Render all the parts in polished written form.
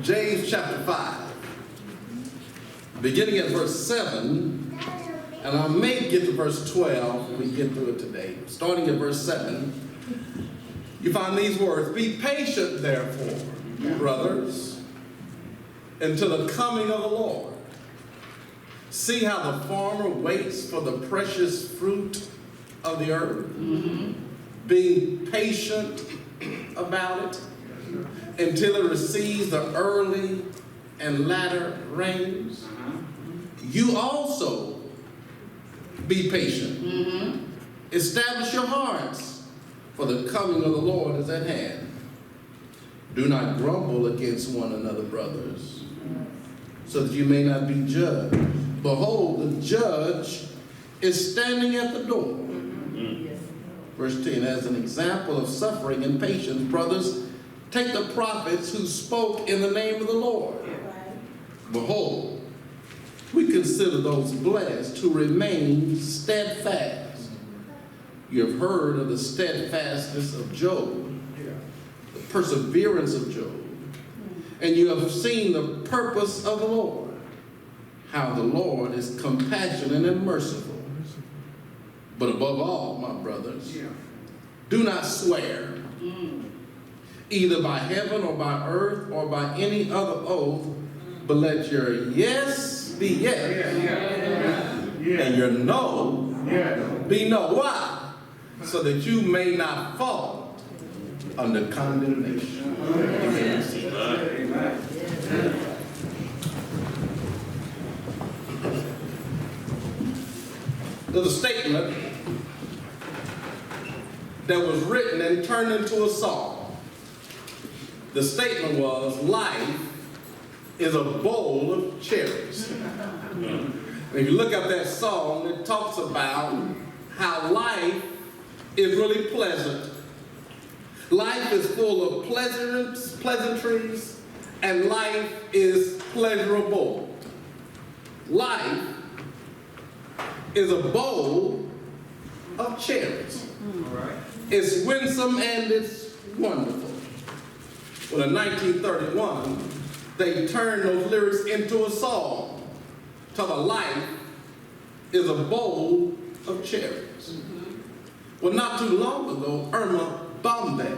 James chapter 5, beginning at verse 7, and I may get to verse 12 when we get through it today. Starting at verse 7, you find these words: "Be patient, therefore, brothers, until the coming of the Lord. See how the farmer waits for the precious fruit of the earth, being patient about it until it receives the early and latter rains. You also be patient. Establish your hearts, for the coming of the Lord is at hand. Do not grumble against one another, brothers, so that you may not be judged. Behold, the judge is standing at the door." Verse 10, "As an example of suffering and patience, brothers, take the prophets who spoke in the name of the Lord. Behold, we consider those blessed who remain steadfast. You have heard of the steadfastness of Job, the perseverance of Job, and you have seen the purpose of the Lord, how the Lord is compassionate and merciful. But above all, my brothers, do not swear, either by heaven or by earth or by any other oath, but let your yes be yes, and your no be no." Why? So that you may not fall under condemnation. Amen. There's a statement that was written and turned into a song. The statement was, "Life is a bowl of cherries." And if you look up that song, it talks about how life is really pleasant. Life is full of pleasantries, and life is pleasurable. Life is a bowl of cherries. It's winsome and it's wonderful. Well, in 1931, they turned those lyrics into a song. Talk about life is a bowl of cherries. Well, not too long ago, Irma Bombay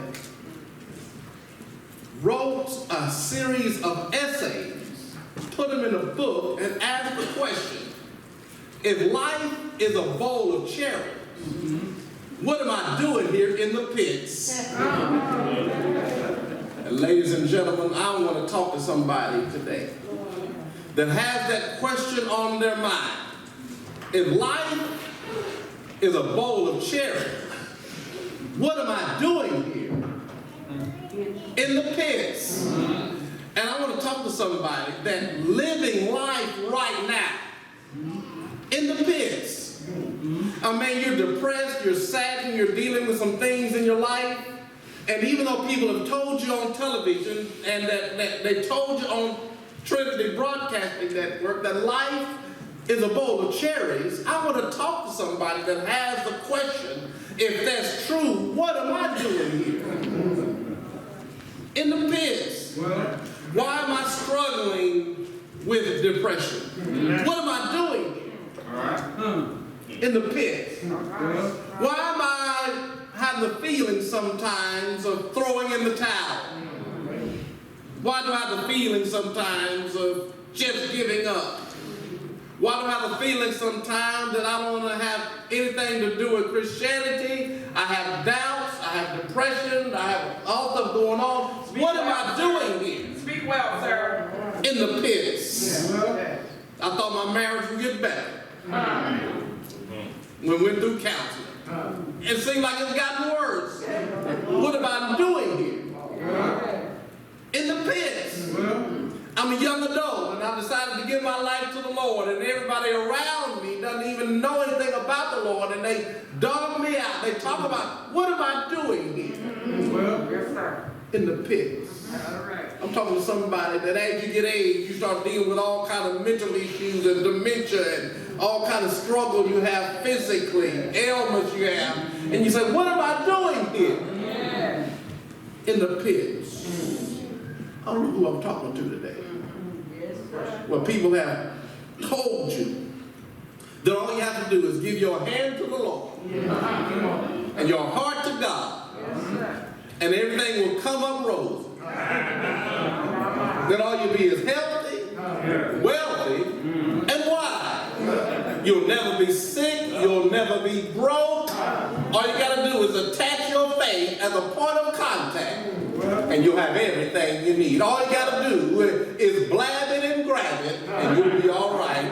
wrote a series of essays, put them in a book, and asked the question: if life is a bowl of cherries, what am I doing here in the pits? And ladies and gentlemen, I want to talk to somebody today that has that question on their mind. If life is a bowl of cherries, what am I doing here in the pits? And I want to talk to somebody that living life right now in the pits. I mean, you're depressed, you're sad, and you're dealing with some things in your life. And even though people have told you on television and that they told you on Trinity Broadcasting Network that life is a bowl of cherries, I want to talk to somebody that has the question: if that's true, what am I doing here in the pits? Why am I struggling with depression? What am I doing here in the pits? Why am I having the feeling sometimes of throwing in the towel? Why do I have the feeling sometimes of just giving up? Why do I have a feeling sometimes that I don't want to have anything to do with Christianity? I have doubts, I have depression, I have all stuff going on. What am I doing here? Speak well, sir. In the pits. I thought my marriage would get better. We went through counseling. It seemed like it's gotten worse. What am I doing here? In the pits. I'm a young adult, and I decided to give my life to the Lord, and everybody around me doesn't even know anything about the Lord, and they dog me out. They talk about, what am I doing here? Yes, sir. In the pits. All right. I'm talking to somebody that as you get age, you start dealing with all kind of mental issues and dementia and all kind of struggle you have physically, ailments you have, and you say, what am I doing here? In the pits. I don't know who I'm talking to today. Yes, sir. Well, people have told you that all you have to do is give your hand to the Lord and your heart to God, Yes, sir. and everything will come up rosy. Then all you'll be is healthy, wealthy, and wise. You'll never be sick. You'll never be broke. All you got to do is attach your faith as a point of contact, and you'll have everything you need. All you got to do is blab it and grab it, and you'll be all right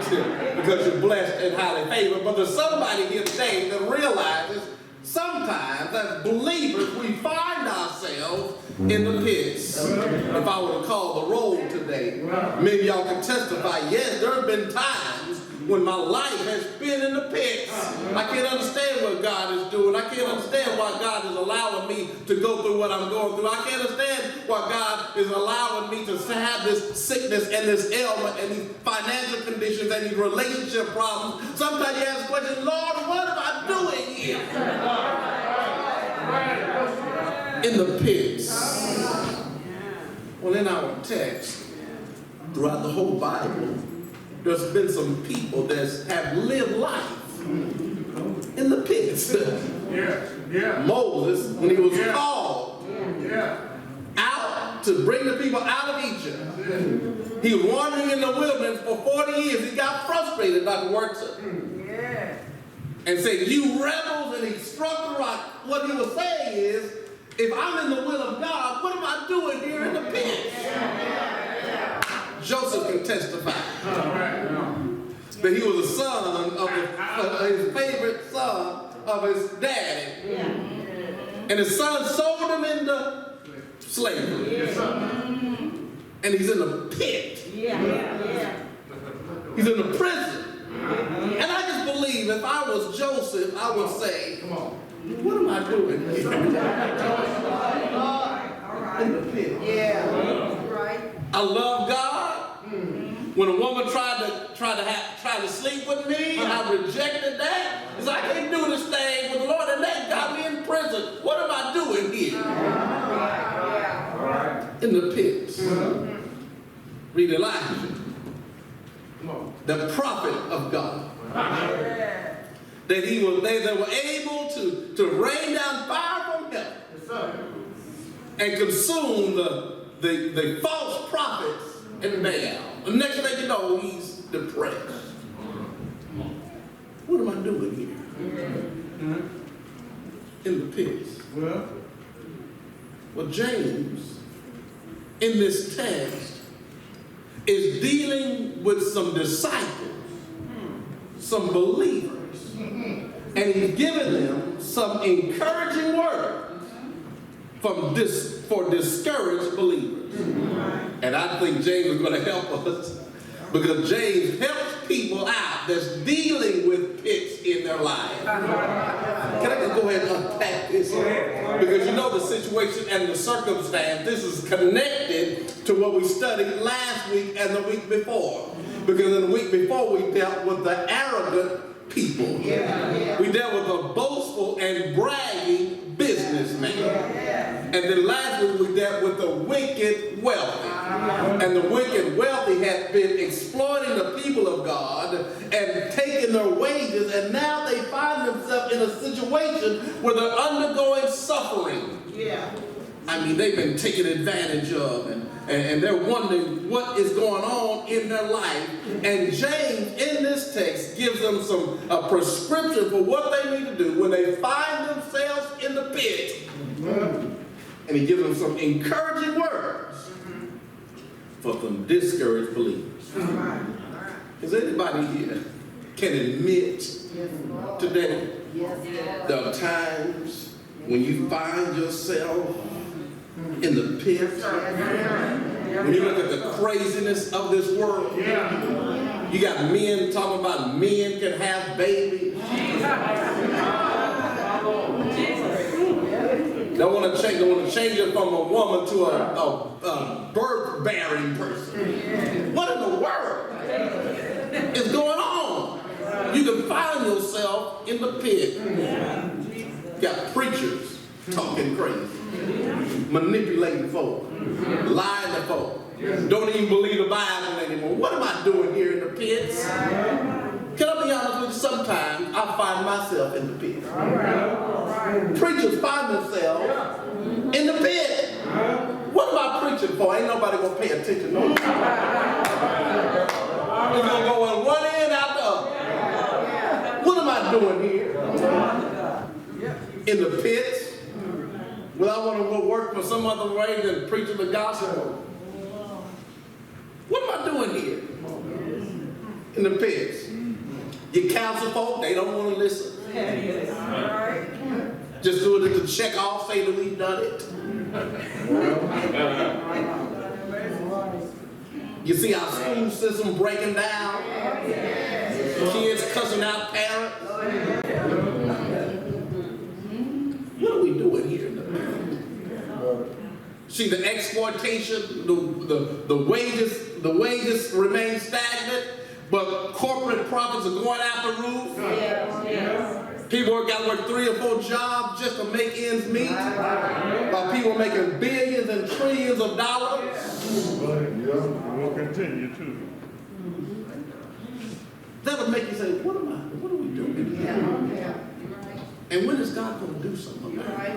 because you're blessed and highly favored. But there's somebody here today that realizes sometimes as believers we find ourselves in the pits. If I were to call the roll today, maybe y'all can testify, yes, there have been times when my life has been in the pits. I can't understand what God is doing. I can't understand why God is allowing me to go through what I'm going through. I can't understand why God is allowing me to have this sickness and this ailment and these financial conditions and these relationship problems. Sometimes you ask the question, Lord, what am I doing here? In the pits. Well, in our text, throughout the whole Bible, there's been some people that have lived life in the pits. Moses, when he was called out to bring the people out of Egypt, he was wandering in the wilderness for 40 years. He got frustrated, Dr. Workson, and said, "You rebels," and he struck the rock. What he was saying is, if I'm in the will of God, what am I doing here in the pit? Joseph can testify that he was a son of his favorite son of his daddy. And his son sold him into slavery. And he's in the pit. He's in the prison. And I just believe if I was Joseph, I would say, what am I doing here? In the pit. I love God. When a woman tried to sleep with me, I rejected that. Because I can't do this thing with the Lord, and that got me in prison. What am I doing here? In the pits. Read Elijah, the prophet of God. That they were able to rain down fire from heaven and consume the false prophets in Baal. The next thing you know, he's depressed. What am I doing here? In the pits. Well, James, in this text, is dealing with some disciples, some believers, and he's giving them some encouraging words for discouraged believers. And I think James is going to help us because James helps people out that's dealing with pits in their lives. Can I just go ahead and unpack this? Because you know the situation and the circumstance, this is connected to what we studied last week and the week before. Because in the week before we dealt with the arrogant people. We dealt with a boastful and bragging businessman. And then last week we dealt with the wicked wealthy. And the wicked wealthy had been exploiting the people of God and taking their wages, and now they find themselves in a situation where they're undergoing suffering. I mean, they've been taken advantage of, and they're wondering what is going on in their life. And James, in this text, gives them a prescription for what they need to do when they find themselves in the pit. And he gives them some encouraging words for some discouraged believers. Is anybody here can admit today there are times when you find yourself in the pit? When you look at the craziness of this world, you got men talking about men can have babies. They want to change it from a woman to a birth-bearing person. What in the world is going on? You can find yourself in the pit. You got preachers talking crazy, manipulating folk, lying to folk, don't even believe the Bible anymore. What am I doing here in the pits? Can I be honest with you? Sometimes I find myself in the pit. Preachers find themselves in the pit. What am I preaching for? Ain't nobody gonna pay attention. No. It's gonna go on one end out the other. What am I doing here? In the pits? Well, I want to go work for some other way than preaching the gospel. What am I doing here? In the pits. You counsel folk, they don't want to listen. Just do it to check off, say that we've done it. You see our school system breaking down. Kids cussing out parents. What are we doing here in the pit? See the exploitation, the wages remain stagnant, but corporate profits are going out the roof. People got to work 3 or 4 jobs just to make ends meet. While people are making billions and trillions of dollars. We'll continue to. That'll make you say, what are we doing here? And when is God going to do something about it?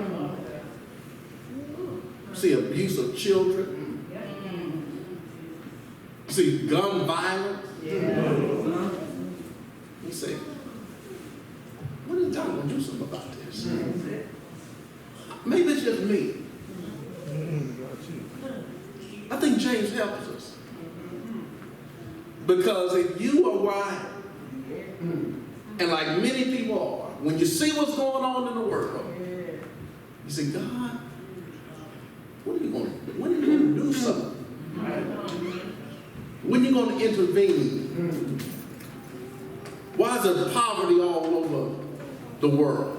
See abuse of children. See gun violence. You say, when is God going to do something about this? Maybe it's just me. I think James helps us. Because if you are where I am, and like many people are, when you see what's going on in the world, you say, God, when are you going to do something? When are you going to intervene? Why is there poverty all over the world?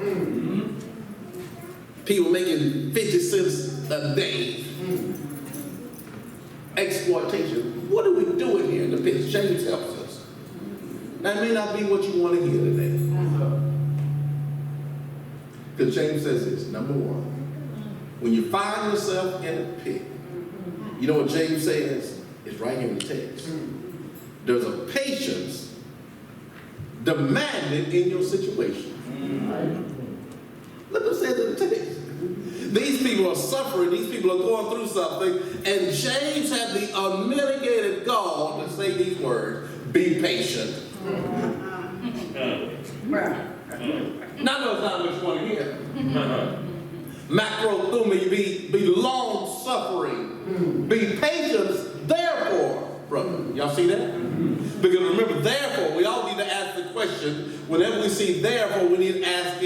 People making 50 cents a day. Exploitation. What are we doing here in the pit? James helps us. That may not be what you want to hear today. Because James says this, number 1, when you find yourself in a pit, you know what James says? It's right here in the text. There's a patience demanded in your situation. Look what it says in the text. These people are suffering, these people are going through something, and James had the unmitigated gall to say these words, be patient. Now that's not what you want to hear. Macrothumia, be long suffering. Be patient, therefore, brother. Y'all see that? Because remember, therefore, we all need to ask the question, whenever we see therefore, we need to ask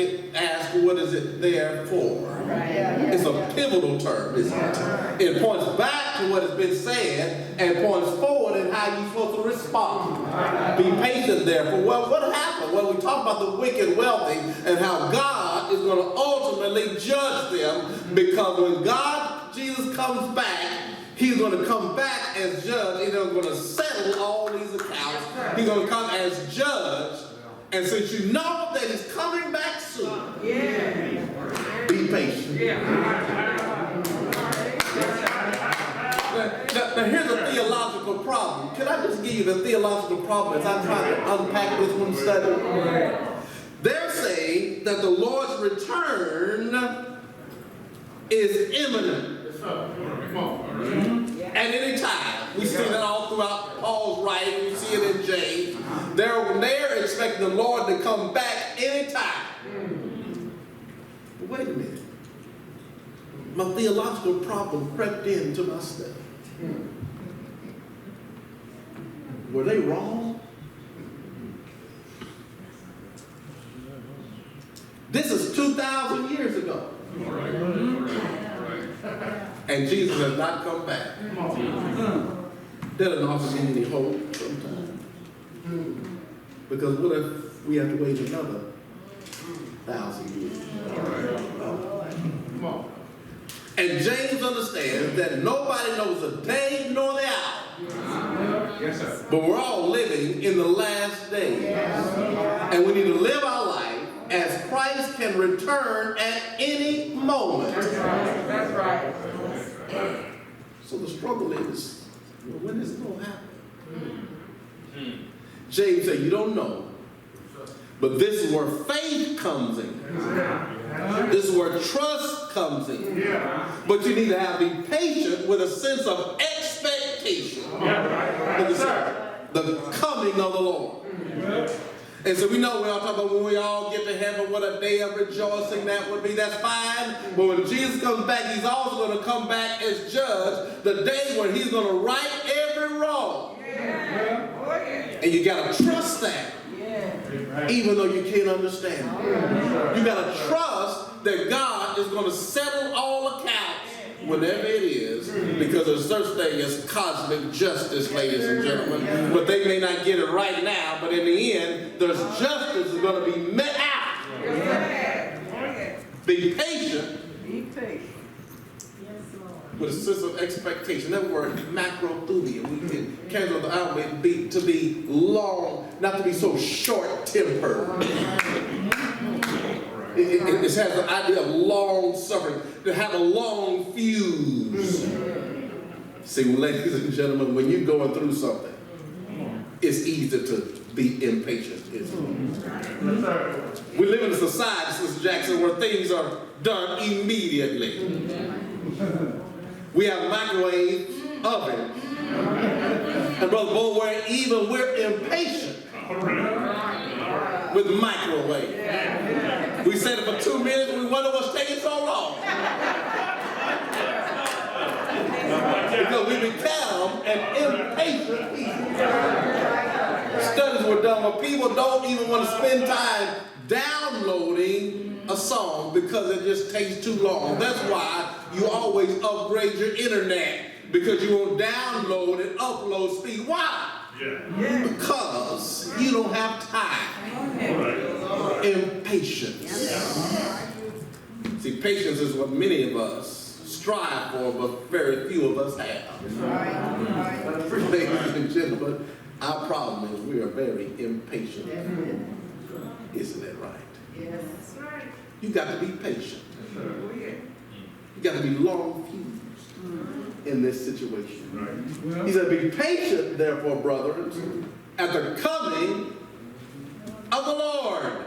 what is it there for? It's a pivotal term, isn't it? It points back to what has been said and points forward in how you're supposed to respond. Be patient, therefore. Well, what happened? Well, we talked about the wicked wealthy and how God is going to ultimately judge them, because when Jesus comes back, He's going to come back as judge. He's going to settle all these accounts. He's going to come as judge. And since you know that He's coming back soon, be patient. Now here's a theological problem. Can I just give you the theological problem as I'm trying to unpack this one study? They're saying that the Lord's return is imminent. At any time. We see that all throughout Paul's writing. We see it in James. They're expecting the Lord to come back anytime. But wait a minute. My theological problem crept into my study. Were they wrong? This is 2,000 years ago. And Jesus has not come back. That doesn't offer me any hope sometimes. Because what if we have to wait another 1,000 years? And James understands that nobody knows the day nor the hour. Yes, sir. But we're all living in the last days. And we need to live our life as Christ can return at any moment. That's right. So the struggle is, well, when is it going to happen? James said, you don't know. But this is where faith comes in. This is where trust comes in. But you need to be patient with a sense of expectation. The coming of the Lord. And so we know we all talk about when we all get to heaven, what a day of rejoicing that would be. That's fine. But when Jesus comes back, he's also going to come back as judge, the day when he's going to right every wrong. And you got to trust that. Even though you can't understand it. You got to trust that God is going to settle all accounts whenever it is, because there's such thing as cosmic justice, ladies and gentlemen. But they may not get it right now, but in the end, there's justice is going to be met out. Be patient. Be patient. With a sense of expectation. That word macrothumia, we can cancel the outward be to be long, not to be so short-tempered. It has the idea of long suffering, to have a long fuse. See, ladies and gentlemen, when you're going through something, it's easy to be impatient, isn't it? We live in a society, Sister Jackson, where things are done immediately. We have microwave ovens. And Brother Bo, we're impatient with microwave. We set it for 2 minutes and we wonder what's taking so long. Because we become an impatient people. Studies were done where people don't even want to spend time downloading a song because it just takes too long. That's why you always upgrade your internet, because you won't download and upload speed. Why? Because you don't have time. Impatience. See, patience is what many of us strive for, but very few of us have. Ladies and gentlemen, our problem is we are very impatient. Isn't that right? Yes. That's right. You got to be patient. You got to be long fused in this situation. He said, be patient, therefore, brothers, at the coming of the Lord.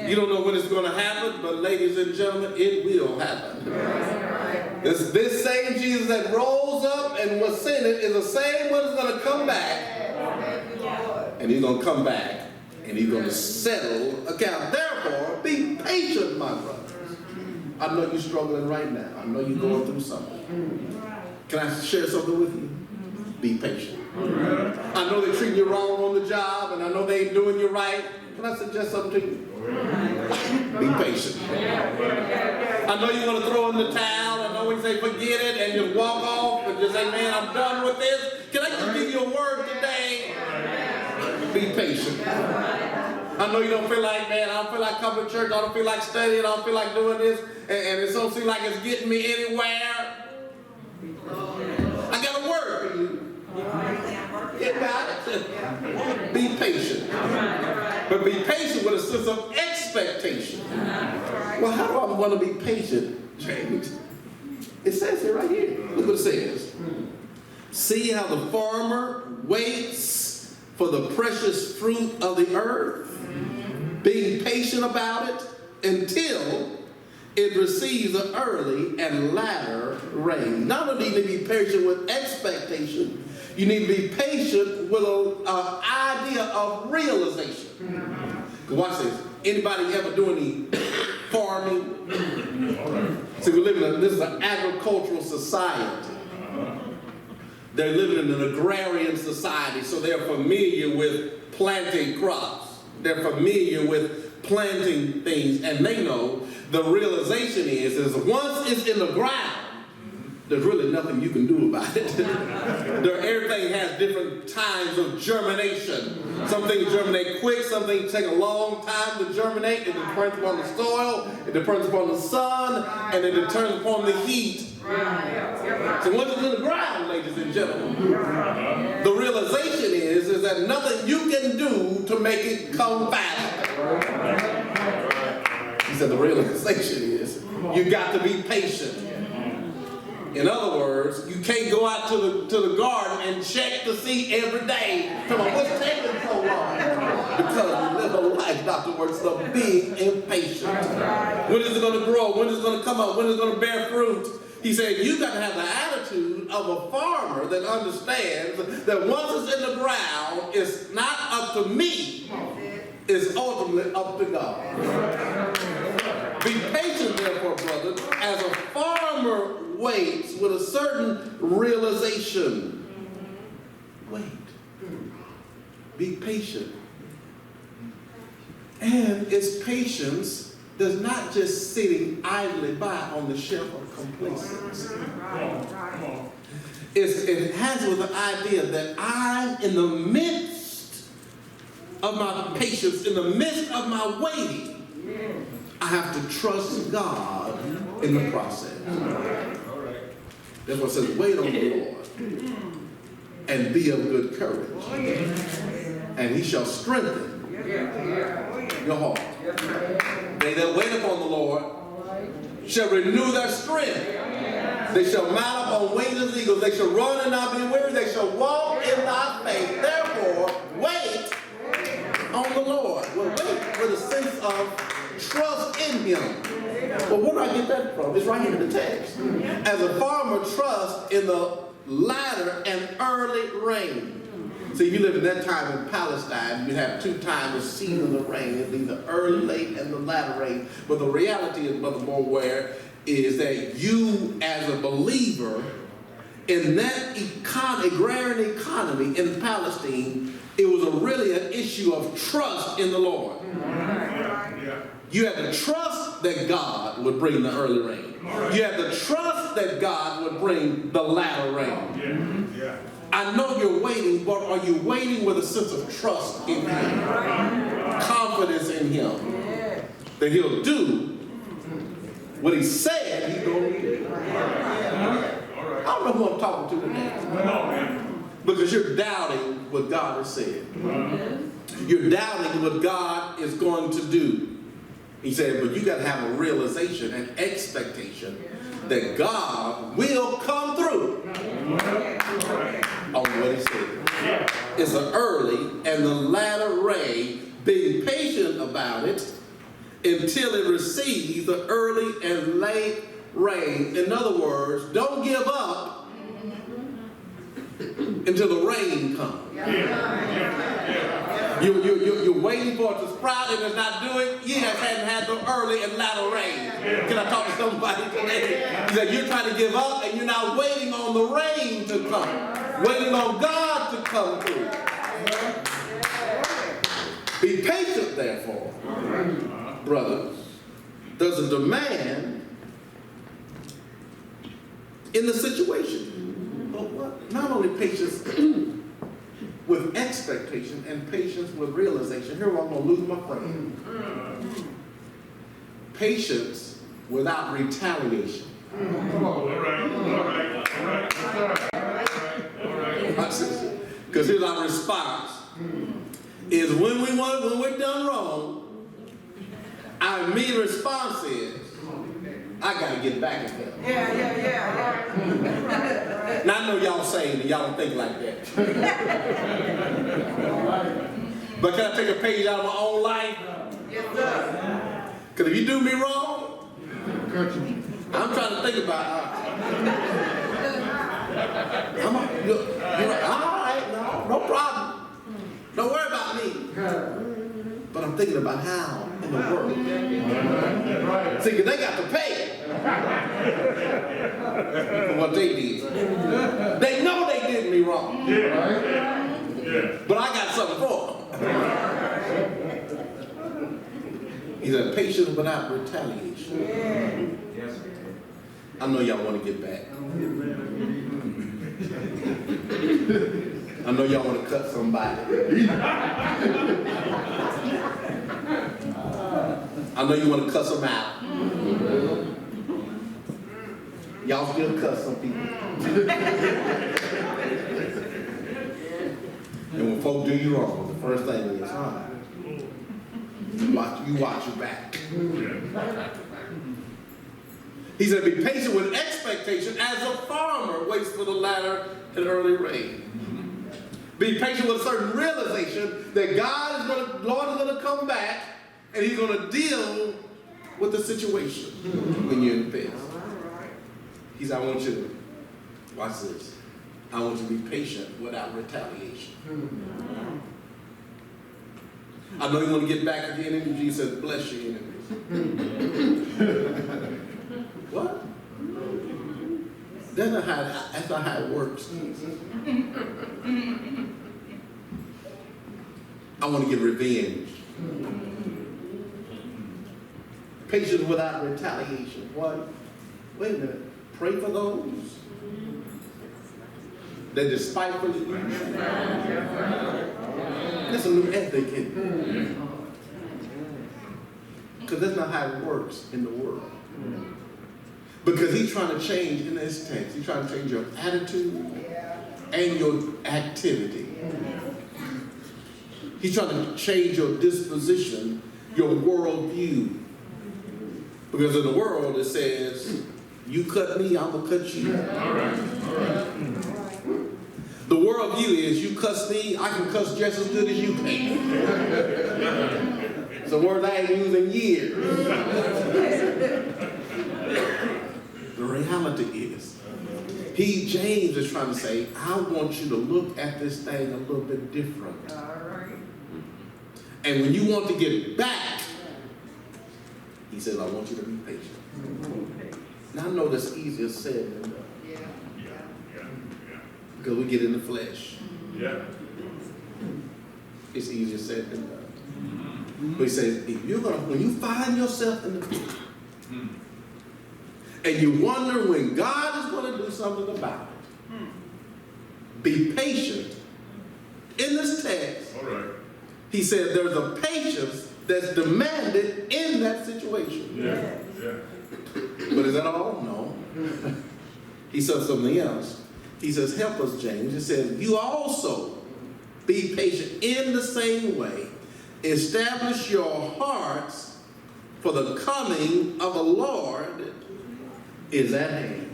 You don't know when it's going to happen, but ladies and gentlemen, it will happen. This same Jesus that rose up and was sent is the same one that's going to come back. And he's going to come back and he's going to settle account. Therefore, be patient, my brothers. I know you're struggling right now. I know you're going through something. Can I share something with you? Be patient. I know they're treating you wrong on the job, and I know they ain't doing you right. Can I suggest something to you? Be patient. I know you want to throw in the towel. I know when you say forget it and you walk off and just say, man, I'm done with this. Can I just give you a word today? Be patient. I know you don't feel like, man, I don't feel like coming to church. I don't feel like studying. I don't feel like doing this. And it don't seem like it's getting me anywhere. I got a word for you. You got it. Be patient. But be patient with a sense of expectation. Well, how do I want to be patient, James? It says it right here. Look what it says. See how the farmer waits for the precious fruit of the earth, being patient about it until it receives an early and latter rain. Not only need to be patient with expectation, you need to be patient with an idea of realization. Watch this. Anybody ever do any farming? See, we live in this is an agricultural society. They're living in an agrarian society, so they're familiar with planting crops. They're familiar with planting things, and they know the realization is once it's in the ground, there's really nothing you can do about it. Everything has different times of germination. Some things germinate quick, some things take a long time to germinate. It depends upon the soil, it depends upon the sun, and it depends upon the heat. So once it's in the ground, ladies and gentlemen, the realization is that nothing you can do to make it come faster. said the realization is you got to be patient. In other words, you can't go out to the garden and check to see every day. Come on, what's taking so long? Because we live a life, Dr. Works, of being impatient. When is it going to grow? When is it going to come up? When is it going to bear fruit? He said, you got to have the attitude of a farmer that understands that once it's in the ground, it's not up to me, it's ultimately up to God. Be patient, therefore, brothers, as a farmer waits with a certain realization. Wait. Be patient. And its patience does not just sitting idly by on the shelf of complacency. It has with the idea that I'm in the midst of my patience, in the midst of my waiting, I have to trust God in the process. That's what it says, wait on the Lord and be of good courage, and he shall strengthen your heart. They that wait upon the Lord shall renew their strength. They shall mount up on wings as eagles. They shall run and not be weary. They shall walk in thy faith. Therefore, wait on the Lord. Well, wait with a sense of trust in him. Well, where do I get that from? It's right here in the text. As a farmer trusts in the latter and early rain. See, if you live in that time in Palestine, you have two times the season of the rain. It'd be the early, late, and the latter rain. But the reality is, Brother Mosier, is that you as a believer in that agrarian economy in Palestine, it was really an issue of trust in the Lord. You had to trust that God would bring the early rain. You had to trust that God would bring the latter rain. I know you're waiting, but are you waiting with a sense of trust in him? Confidence in him. That he'll do what he said he's going to do. I don't know who I'm talking to today. Because you're doubting what God has said. You're doubting what God is going to do. He said, but you got to have a realization and expectation that God will come through on what he said. It's the early and the latter rain, being patient about it until it receives the early and late rain. In other words, don't give up until the rain comes. You're waiting for it to sprout and it's not doing. You just hadn't had the early and latter rain. Can I talk to somebody today? He said, you're trying to give up and you're not waiting on the rain to come. Waiting on God to come through. Be patient, therefore, brothers. There's a demand in the situation. But what? Not only patience with expectation and patience with realization. Here I'm going to lose my friend. Patience without retaliation. Because here's our response. Is when we're done wrong, our immediate response is, I got to get back at them. Now I know y'all saying and y'all don't think like that. But can I take a page out of my own life? Yes, sir. Because if you do me wrong, I'm trying to think about you're like, all right, no problem. Don't worry about me. But I'm thinking about how in the world. See, because they got to pay for what they did. They know they did me wrong. But I got something for them. He said, patience without retaliation. I know y'all want to get back. I know y'all want to cut somebody. I know you want to cuss them out. Y'all still cuss some people. And when folk do you wrong, the first thing is, watch your back. He said, be patient with expectation as a farmer waits for the latter and early rain. Be patient with a certain realization that Lord is going to come back and he's going to deal with the situation when you're in the pit. He said, I want you to, watch this, I want you to be patient without retaliation. I know you want to get back at the enemy. Jesus says, bless your enemies. What? That's not how it works. I want to get revenge. Patience without retaliation. What? Wait a minute. Pray for those that despitefully use you. That's a new ethic in it. Because that's not how it works in the world. Because he's trying to change, in this text, he's trying to change your attitude and your activity. He's trying to change your disposition, your worldview. Because in the world it says, you cut me, I'm going to cut you. All right. The worldview is, you cuss me, I can cuss just as good as you can. It's a word I ain't used in years. The reality is, James is trying to say, I want you to look at this thing a little bit different. All right. And when you want to get back, he says, I want you to be patient. Now I know that's easier said than done. Yeah. Because we get in the flesh. Yeah. It's easier said than done. But he says, when you find yourself in the pit, and you wonder when God is going to do something about it, be patient. In this text, All right. he said there's a patience that's demanded in that situation. Yeah. But is that all? No. He says something else. He says, help us, James. He says, you also be patient in the same way. Establish your hearts, for the coming of the Lord is at hand.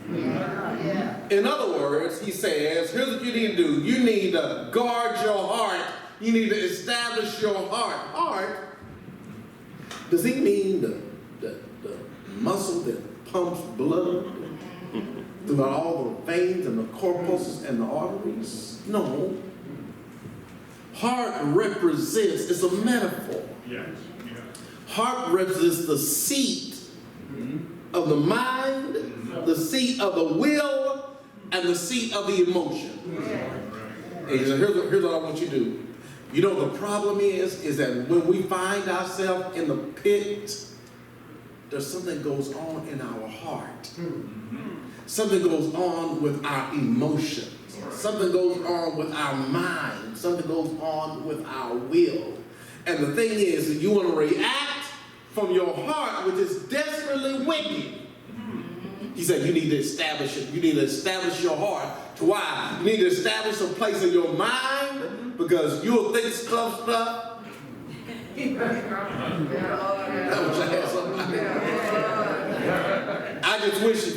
In other words, he says, here's what you need to do. You need to guard your heart. You need to establish your heart. Heart, does he mean the muscle that pumps blood throughout all the veins and the corpuscles and the arteries? No. Heart represents, it's a metaphor. Yes. Heart represents the seat of the mind, the seat of the will, and the seat of the emotion. And he said, here's what I want you to do. You know the problem is that when we find ourselves in the pit, there's something goes on in our heart. Something goes on with our emotions. Something goes on with our mind. Something goes on with our will. And the thing is that you want to react from your heart, which is desperately wicked. He said you need to establish it. You need to establish your heart. Why? You need to establish a place in your mind, because you'll think stuff. That was somebody. I just wish if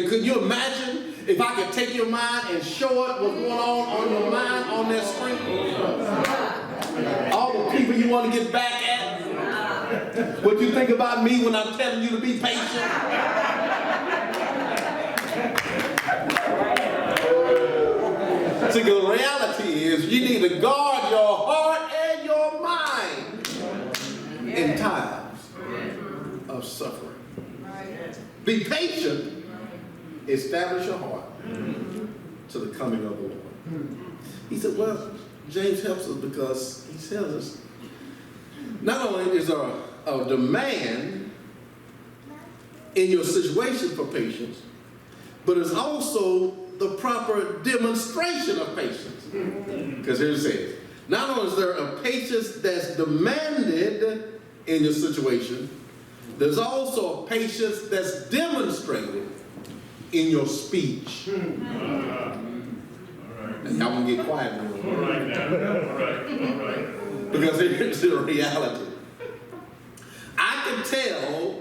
could you imagine if I could take your mind and show it what's going on your mind on that screen? All the people you want to get back at. What you think about me when I'm telling you to be patient? See, the reality is you need to guard your heart and your mind in times of suffering. Be patient. Establish your heart to the coming of the Lord. He said, well, James helps us because he tells us not only is there a demand in your situation for patience, but it's also the proper demonstration of patience. Because here it says, not only is there a patience that's demanded in your situation, there's also a patience that's demonstrated in your speech. And y'all gonna get quiet now. All right. Because here's the reality. tell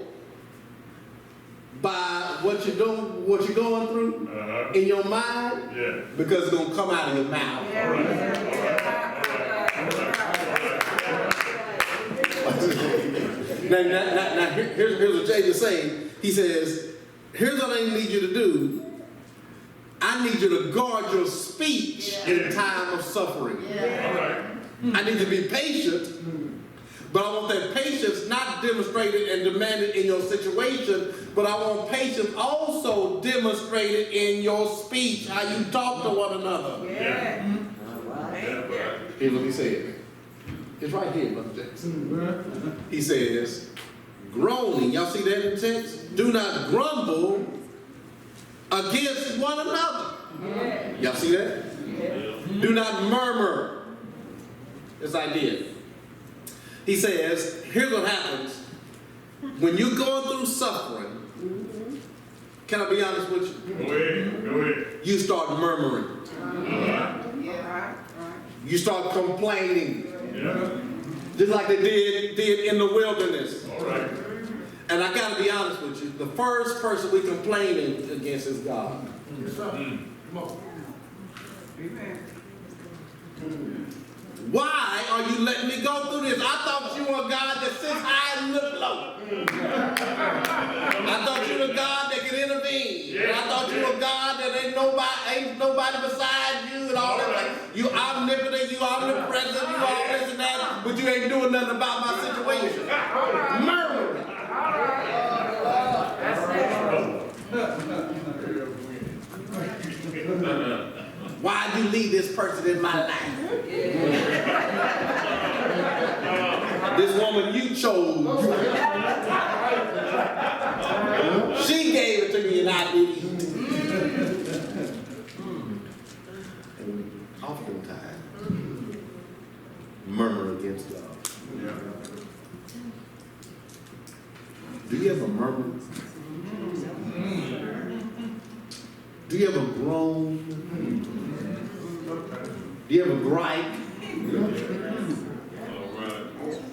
by what you're doing, what you're going through in your mind, because it's gonna come out of your mouth. Now here's what Jay is saying. He says, here's what I need you to do. I need you to guard your speech in time of suffering. I need you to be patient, but I want that patience not demonstrated and demanded in your situation, but I want patience also demonstrated in your speech, how you talk to one another. Here's what he said. It's right here, Brother Jackson. He says, groaning. Y'all see that in the text? Do not grumble against one another. Y'all see that? Do not murmur. This idea. He says, here's what happens. When you're going through suffering, can I be honest with you? Go ahead. You start murmuring. You start complaining. Just like they did in the wilderness. And I got to be honest with you, the first person we complaining against is God. Come on. Amen. Why are you letting me go through this? I thought you were a God that sits high and looks low. I thought you were a God that could intervene. I thought you were a God that ain't nobody besides you and all that. You omnipotent, you omnipresent, you all this and that, but you ain't doing nothing about my situation. Murder. Why'd you leave this person in my life? This woman you chose. She gave it to me and I didn't. And oftentimes, murmur against God. Do you ever murmur? Do you ever groan? Do you ever gripe?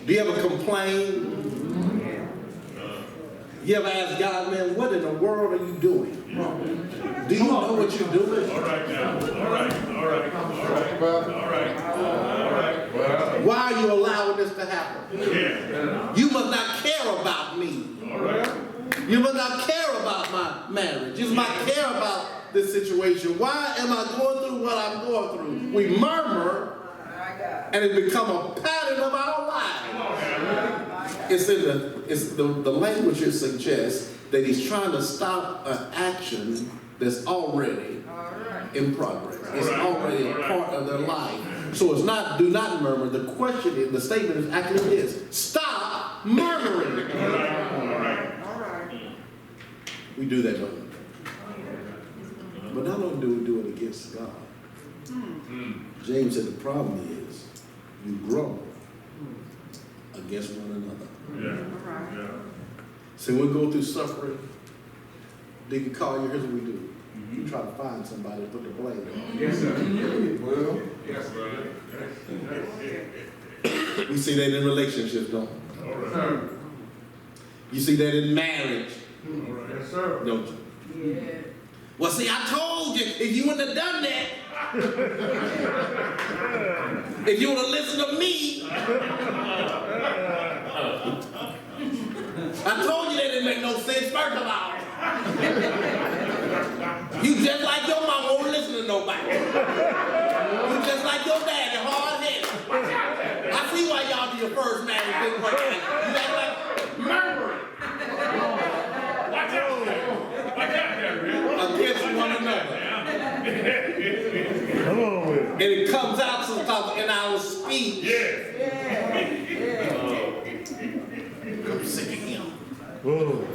Do you ever complain? You ever ask God, man, what in the world are you doing? Do you know what you're doing? All right now. All right. Why are you allowing this to happen? You must not care about me. You must not care about my marriage. You must not care about this situation. Why am I going through what I'm going through? We murmur, and it becomes a pattern of our lives. The language it suggests that he's trying to stop an action that's already in progress. It's already a part of their life. So it's not, do not murmur. The question is, the statement is actually this: stop murmuring. We do that, don't we? But not only do we do it against God. James said the problem is you grumble against one another. So when we go through suffering, they can call you. Here's what we do. We try to find somebody to put the blame on. Yes, sir. Well, We see that in relationships, don't we? You see that in marriage, yes, sir. don't you? Yeah. Well, see, I told you, if you wouldn't have done that, if you would have listened to me, I told you that didn't make no sense, first of all. You just like your mama won't listen to nobody. You just like your daddy, hard-headed. I see why y'all do your first marriage didn't work out. You act like murmuring. Against one another. Come on with it. And it comes out sometimes in our speech. I'm sick of him. Whoa.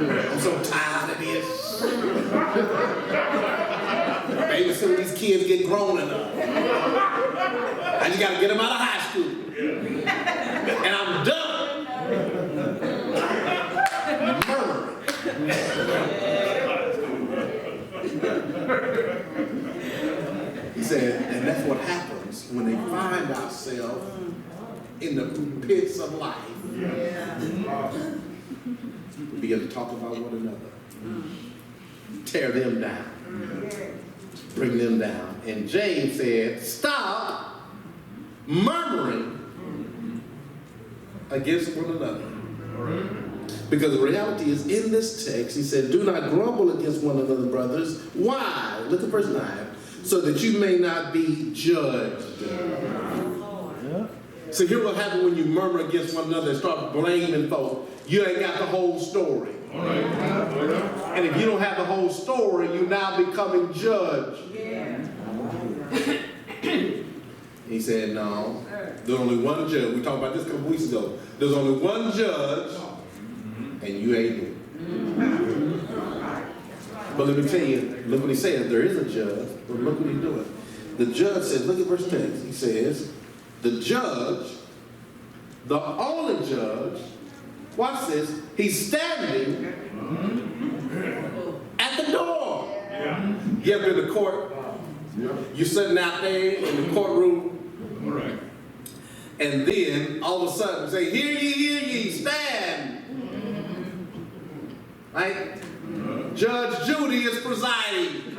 I'm so tired of this. Maybe some of these kids get grown enough. I just got to get them out of high school. And I'm done. Murmuring. He said, and that's what happens when they find ourselves in the pits of life, we begin to talk about one another. Tear them down. Bring them down. And James said, stop murmuring against one another. Because the reality is in this text, he said, do not grumble against one another, brothers. Why? Look at verse 9. So that you may not be judged. So here what happens when you murmur against one another and start blaming folks. You ain't got the whole story. And if you don't have the whole story, you're now becoming judged. He said, no, there's only one judge. We talked about this a couple weeks ago. There's only one judge, and you ain't it. But let me tell you, look what he said. There is a judge, but look what he's doing. The judge says, look at verse 10. He says, the judge, the only judge, watch this, he's standing at the door. You ever been to court? You're sitting out there in the courtroom, and then all of a sudden say, hear ye, stand. Right? Judge Judy is presiding.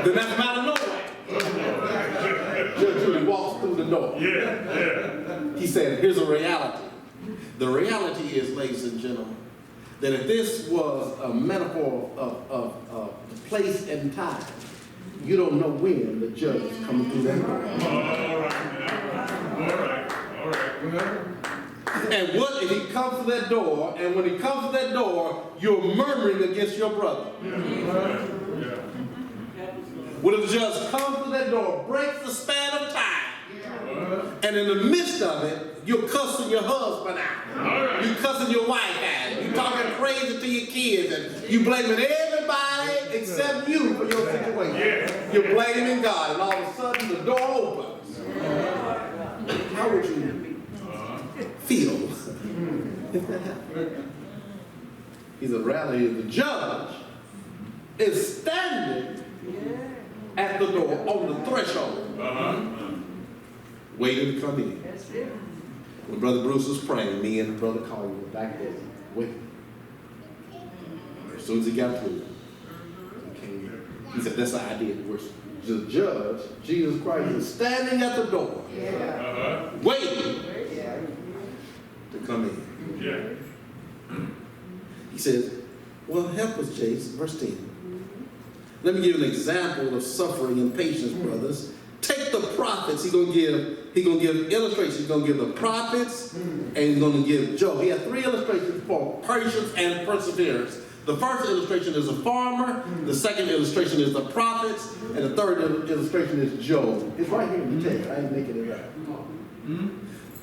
Then that's out of nowhere. Judge Judy walks through the door. He said, here's a reality. The reality is, ladies and gentlemen, that if this was a metaphor of the place and time, you don't know when the judge is coming through that door. All right. And what if he comes to that door, and when he comes to that door, you're murmuring against your brother? What if the judge comes to that door, breaks the span of time, and in the midst of it, you're cussing your husband out. You're cussing your wife out. You're talking crazy to your kids, and you're blaming everybody except you for your situation. You're blaming God, and all of a sudden the door opens. How would you feel if that happened? He's a reality. The judge is standing at the door, on the threshold, waiting to come in. When Brother Bruce was praying, me and Brother Colin were back there waiting. As soon as he got through, he came in. He said, that's the idea. The judge, Jesus Christ, is standing at the door, waiting to come in. He says, well, help us, Jason. Verse 10. Let me give you an example of suffering and patience, brothers. Take the prophets. He's going to give illustrations. He's going to give the prophets, and he's going to give Job. He has 3 illustrations for patience and perseverance. The first illustration is a farmer. The second illustration is the prophets. And the third illustration is Job. It's right here in the text. I ain't making it up.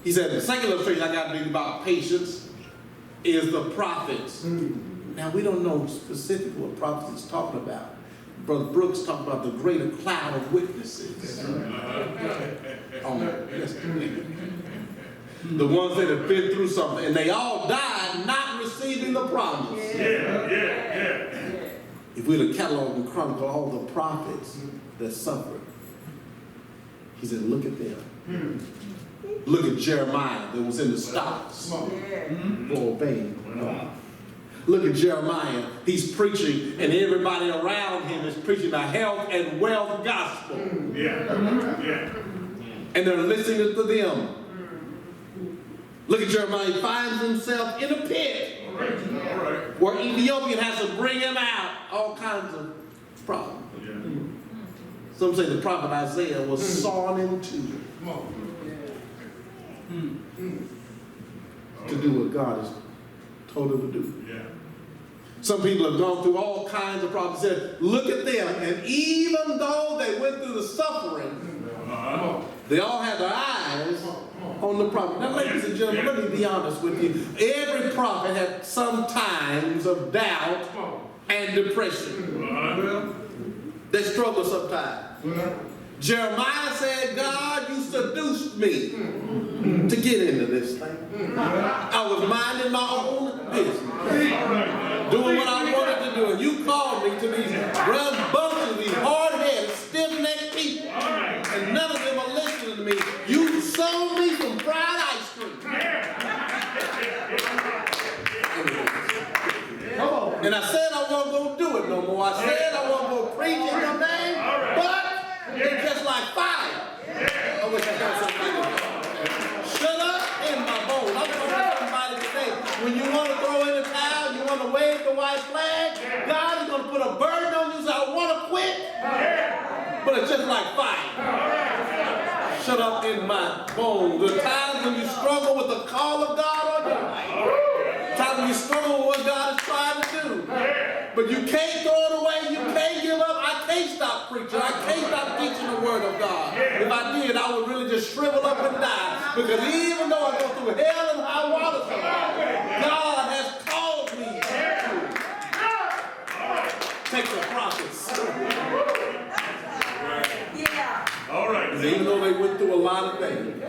He said the second illustration I got to be about patience is the prophets. Now, we don't know specifically what prophets he's talking about. Brother Brooks talked about the greater cloud of witnesses. The ones that have been through something, and they all died not receiving the promise. If we'd have cataloged and chronicled all the prophets that suffered, he said, look at them. Look at Jeremiah that was in the stocks for obeying God. Look at Jeremiah. He's preaching, and everybody around him is preaching the health and wealth gospel. And they're listening to them. Look at Jeremiah. He finds himself in a pit where Ethiopian has to bring him out. All kinds of problems. Some say the prophet Isaiah was sawn in two to do what God has told him to do. Some people have gone through all kinds of problems. Said, look at them, and even though they went through the suffering, they all had their eyes on the prophet. Now, ladies and gentlemen, let me be honest with you. Every prophet had some times of doubt and depression. They struggle sometimes. Jeremiah said, God, you seduced me to get into this thing. I was minding my own business, doing what I wanted to do, and you called me to these rambunctious, these hard-headed, stiff-necked people, and none of them are listening to me. You sold And I said I wasn't going to do it no more. I said I wasn't going to preach in your name, but it's just like fire. I wish I had somebody to shut up in my bones. I'm going to have somebody to say, when you want to throw in the towel, you want to wave the white flag, God is going to put a burden on you, so I want to quit, but it's just like fire. Shut up in my bones. The times when you struggle with the call of God on your life. Times when you struggle with what God is trying to do. But you can't throw it away. You can't give up. I can't stop preaching. I can't stop teaching the word of God. If I did, I would really just shrivel up and die. Because even though I go through hell and high water, God has called me to take the prophets. All right. Even though they went through a lot of things,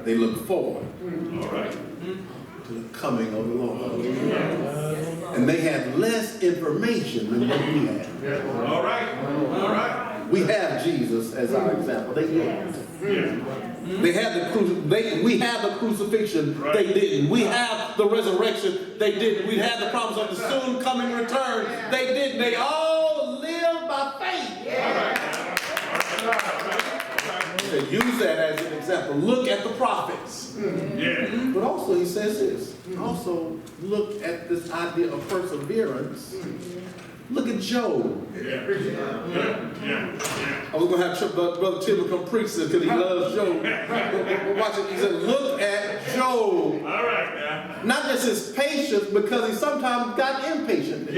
they look forward to the coming of the Lord. And they have less information than what we have. All right. All right. We have Jesus as our example. They didn't. They had we have the crucifixion. They didn't. We have the resurrection. They didn't. We have the promise of the soon coming return. They didn't. They all live by faith. To use that as an example. Look at the prophets. But also he says this. Also look at this idea of perseverance. Look at Job. I was going to have Brother Tim come preach this because he loves Job. But watch it. He said, look at Job. All right, now. Not just his patience, because he sometimes got impatient. He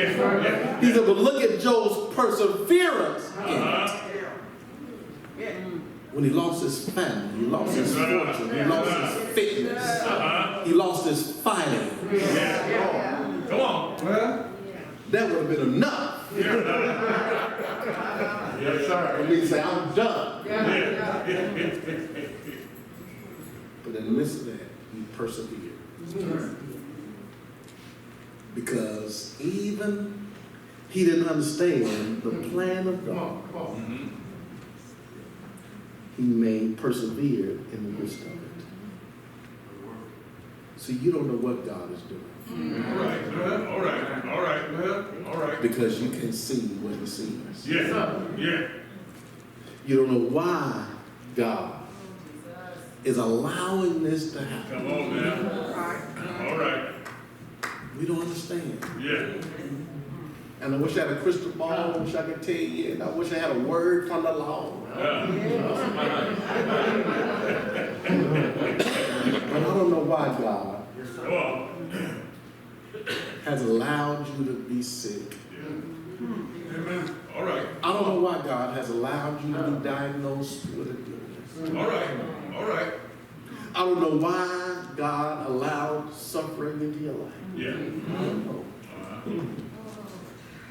said, but look at Job's perseverance in it. When he lost his family, he lost his fortune, he lost his fitness, he lost his finances. Come on. That would have been enough. Yes, sir. For me to say, I'm done. But in the midst of that, he persevered. Because even he didn't understand the plan of God. He persevered in the midst of it. So you don't know what God is doing. All right. Because you can see what he sees. Yeah. You don't know why God is allowing this to happen. Come on now. All right. We don't understand. Yeah. And I wish I had a crystal ball. I wish I could tell you. And I wish I had a word from the Lord. But I don't know why God Come on. has allowed you to be sick. Amen. All right. I don't know why God has allowed you to be diagnosed with a illness. All right. I don't know why God allowed suffering into your life. I don't know.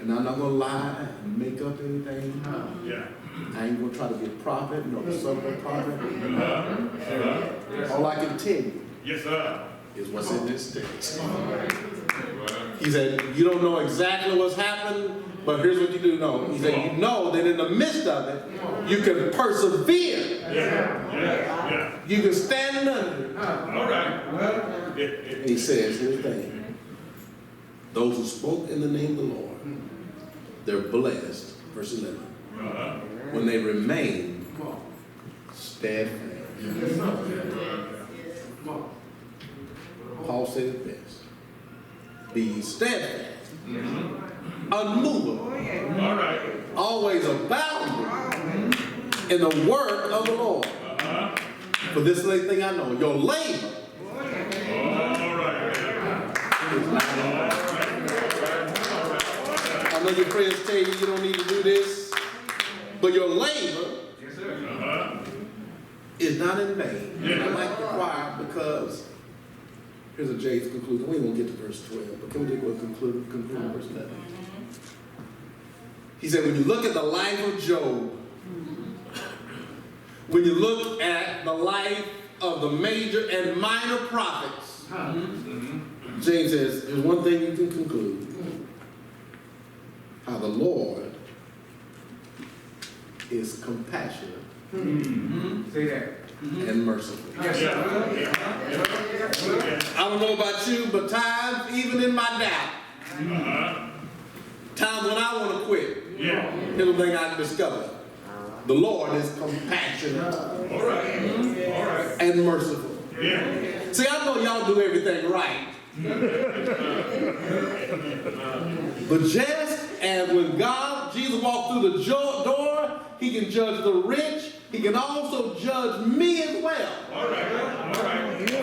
And I'm not going to lie and make up anything. I ain't going to try to be a prophet, nor a son of a prophet. All I can tell you is what's in this text. He said, you don't know exactly what's happened, but here's what you do know. He said, you know that in the midst of it, you can persevere. You can stand under it. All right. And he says, here's the thing. Those who spoke in the name of the Lord, they're blessed. Verse 11. When they remain steadfast. Paul said it best. Be steadfast. Unmovable. All right. Always abounding in the work of the Lord. For this thing I know, your labor. All right. I know your friends tell you you don't need to do this, but your labor is not in vain. I like the choir because here's a Jay's conclusion. We won't get to verse 12, but can we go conclude verse 11? He said, when you look at the life of Job, when you look at the life of the major and minor prophets, James says, there's one thing you can conclude. How the Lord is compassionate. Say that. and merciful. Yeah. I don't know about you, but times, even in my doubt, times when I want to quit, here's the thing I discovered. The Lord is compassionate and merciful. See, I know y'all do everything right. But just as when God, Jesus walked through the door, he can judge the rich, he can also judge me as well.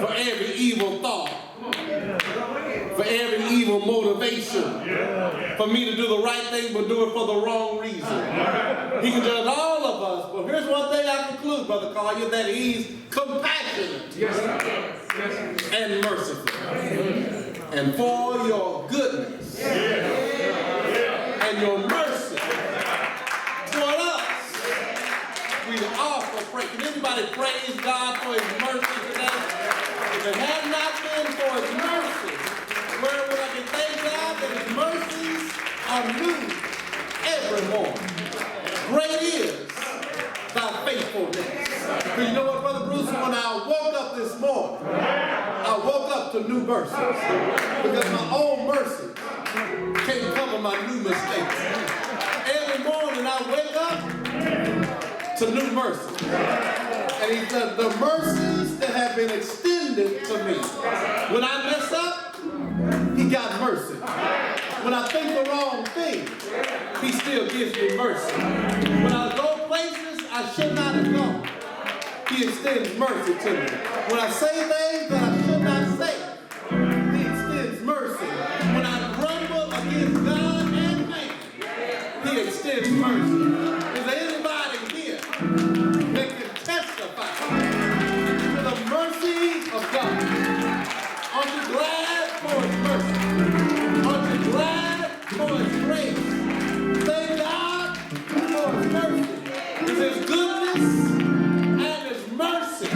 For every evil thought, for every evil motivation, for me to do the right thing but do it for the wrong reason. He can judge all of us, but here's one thing I conclude, Brother Collier, that he's compassionate and merciful. And for your goodness and your mercy toward us, we offer praise. Can anybody praise God for his mercy today? If it had not been for his mercy, where would I be? Thank God that his mercies are new every morning. Great is thy faithfulness. But you know what, Brother Bruce? When I woke up this morning, I woke up to new mercies. Because my old mercies can't cover my new mistakes. Every morning I wake up to new mercies. And he said, the mercies that have been extended to me. When I mess up, he got mercy. When I think the wrong thing, he still gives me mercy. When I go places I should not have gone, he extends mercy to me. When I say things that I should not say, he extends mercy. When I grumble against God and man, he extends mercy. Is there anybody here that can testify to the mercy of God? Aren't you glad for his mercy? Aren't you glad for his grace? Thank God for his mercy. It's his goodness and his mercy,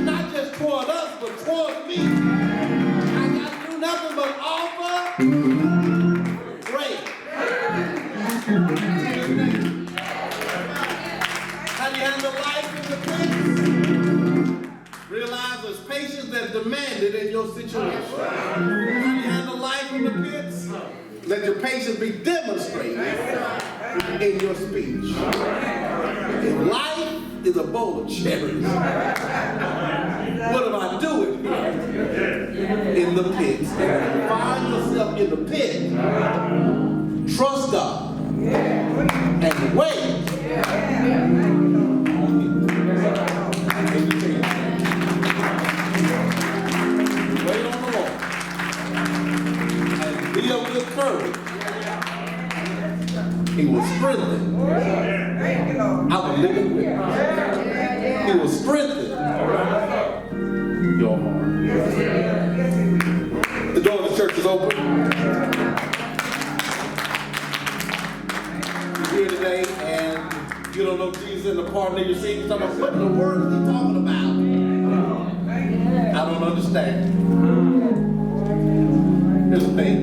not just toward us, but toward me. I got to do nothing but offer praise. How do you handle life in the pit? Realize there's patience that's demanded in your situation. How do you handle life in the pits? Let your patience be demonstrated in your speech. If life is a bowl of cherries, what am I doing here? In the pits. And when you find yourself in the pit, trust God and wait. Wait on the Lord and be of good courage. He will strengthen our living witness. He will strengthen your heart. The door of the church is open. You're here today and you don't know Jesus in the pardon of your sins. You're talking about, what in the world is he talking about? I don't understand. Here's the thing.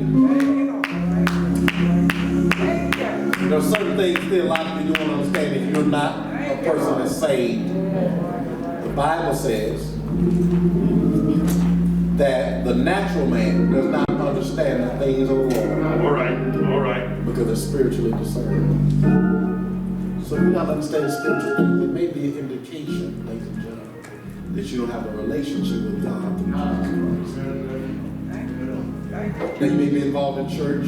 There are certain things theologically you won't understand if you're not a person that's saved. The Bible says that the natural man does not understand the things of the Lord. All right. Because they're spiritually discerned. So if you don't understand spiritual things, it may be an indication, ladies and gentlemen, that you don't have a relationship with God through Jesus Christ. Now you may be involved in church.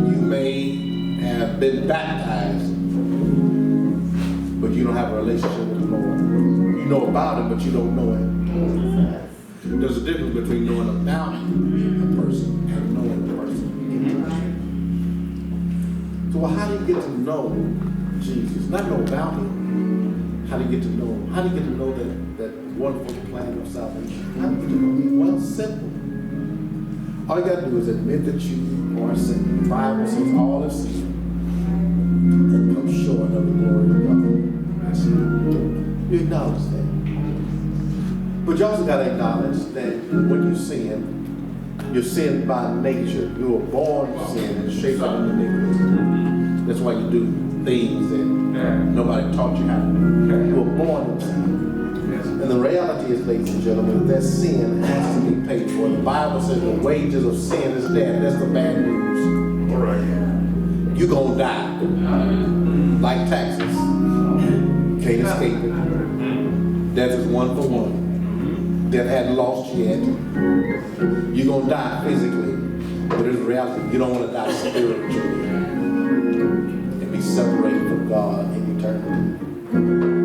You may have been baptized, but you don't have a relationship with the Lord. You know about him, but you don't know him. There's a difference between knowing about a person and knowing the person. So how do you get to know Jesus? Not know about him. How do you get to know him? How do you get to know that wonderful plan of salvation? How do you get to know him? Well, simple. All you got to do is admit that you are sin. The Bible says all is sin and come short of the glory of God. You acknowledge that. But you also got to acknowledge that when you sin, you're sinned by nature. You were born to sin and shaped in iniquity. That's why you do things that Nobody taught you how to do it. You were born in sin. And the reality is, ladies and gentlemen, that sin has to be paid for. The Bible says the wages of sin is death. That's the bad news. All right. You're going to die. Like taxes. Can't escape it. Death is one for one. Death hadn't lost you yet. You're going to die physically. But it's reality. You don't want to die spiritually. And be separated from God in eternity.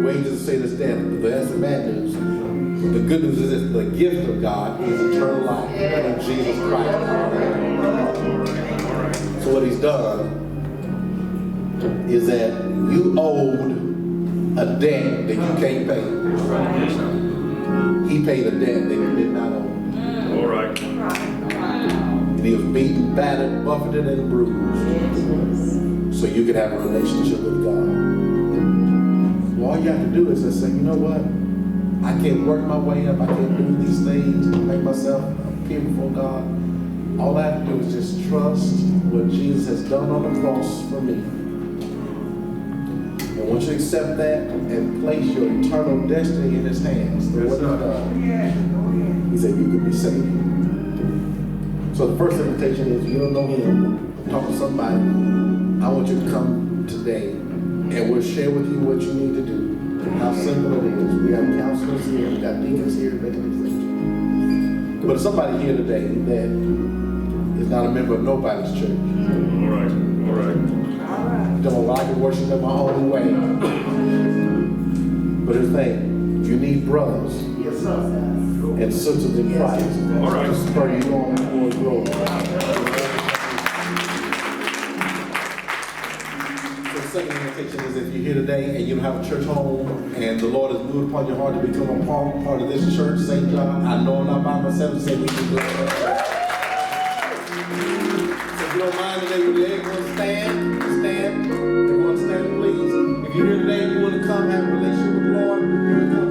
Wages of sin is death, but that's the bad news. The good news is that the gift of God is eternal life in Jesus Christ. So what he's done is that you owed a debt that you can't pay. He paid a debt that you did not owe. All right. And he was beaten, battered, buffeted, and bruised so you could have a relationship with God. All you have to do is just say, you know what? I can't work my way up. I can't do these things to make myself appear before God. All I have to do is just trust what Jesus has done on the cross for me. And once you accept that and place your eternal destiny in his hands, then what he's done, he said you could be saved. So the first invitation is, you don't know him, talk to somebody. I want you to come today. And we'll share with you what you need to do. How simple it is. We have counselors here, we got deacons here, making these things. But if somebody here today that is not a member of nobody's church. All right. All right. You don't know, well, I can worship in my own way. But here's the thing, you need brothers and sisters in Christ. All right. To spur you on toward glory. The second invitation is if you're here today and you don't have a church home and the Lord has moved upon your heart to become a part of this church, St. John, I know I'm not by myself, say we can do it. So if you don't mind today, your legs want to stand. Everyone stand, please. If you're here today and you want to come have a relationship with the Lord, you want to come